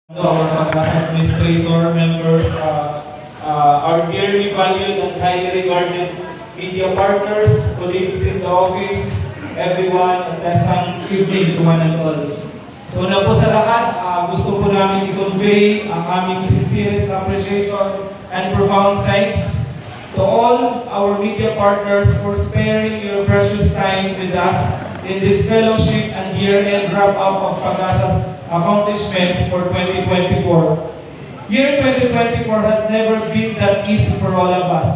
Our Pagasa administrator, members, our dearly valued and highly regarded media partners, colleagues in the office, everyone, at pleasant evening to one and all. So una po sa lahat, gusto po namin i-convey ang aming sincerest appreciation and profound thanks to all our media partners for sparing your precious time with us in this fellowship and year-end wrap-up of Pagasa's accomplishments for 2024. Year 2024 has never been that easy for all of us.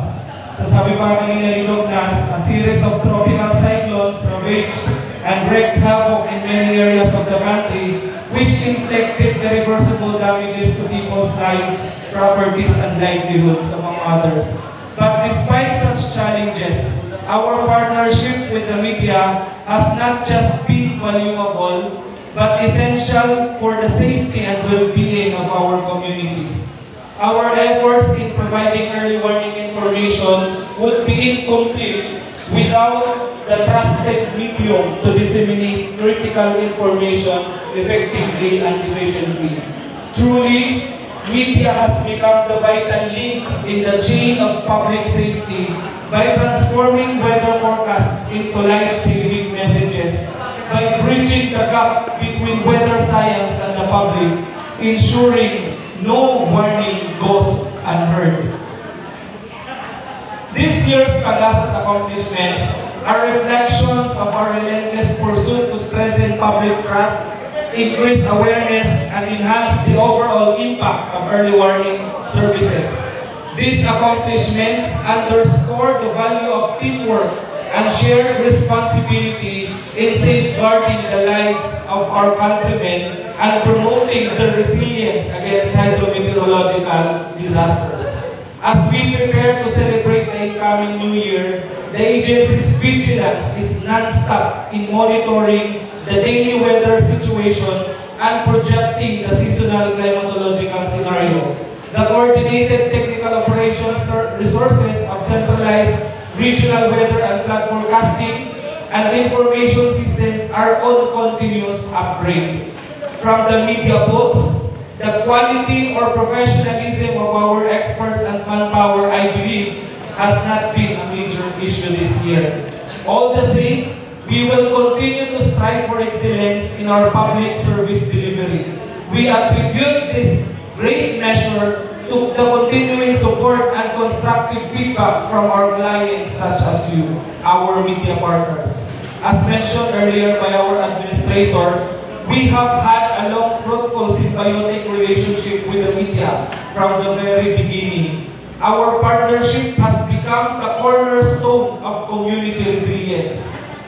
So sabi pa kanina ni Doc Nas, a series of tropical cyclones ravaged and wreaked havoc in many areas of the country, which inflicted irreversible damages to people's lives, properties, and livelihoods, among others. But despite such challenges, our partnership with the media has not just been valuable, but essential for the safety and well-being of our communities. Our efforts in providing early warning information would be incomplete without the trusted medium to disseminate critical information effectively and efficiently. Truly, media has become the vital link in the chain of public safety by transforming weather forecasts into life-saving messages, by bridging the gap between weather science and the public, ensuring no warning goes unheard. This year's Pagasa's accomplishments are reflections of our relentless pursuit to strengthen public trust, increase awareness, and enhance the overall impact of early warning services. These accomplishments underscore the value of teamwork and shared responsibility in safeguarding the lives of our countrymen and promoting their resilience against hydrometeorological disasters. As we prepare to celebrate the incoming New Year, the agency's vigilance is non-stop in monitoring the daily weather situation and projecting the seasonal climatological scenario. The coordinated technical operations resources of centralized regional weather and flood forecasting and information systems are on continuous upgrade. From the media books, the quality or professionalism of our experts and manpower, I believe, has not been a major issue this year. All the same, we will continue to strive for excellence in our public service delivery. We attribute this great measure to the continuing support and constructive feedback from our clients such as you, our media partners. As mentioned earlier by our administrator, we have had a long, fruitful, symbiotic relationship with the media from the very beginning. Our partnership has become the cornerstone of community resilience.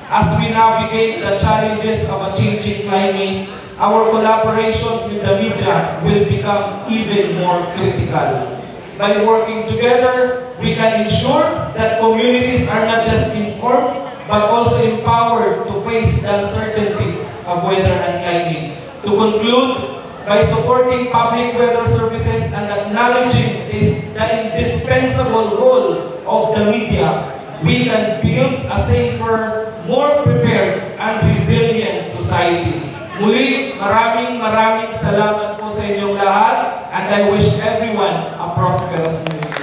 As we navigate the challenges of a changing climate, our collaborations with the media will become even more critical. By working together, we can ensure that communities are not just informed, but also empowered to face the uncertainties of weather and climate. To conclude, by supporting public weather services and acknowledging the indispensable role of the media, we can build a safer, more prepared, and resilient society. Muli, maraming salamat po sa inyong lahat, and I wish everyone a prosperous New Year.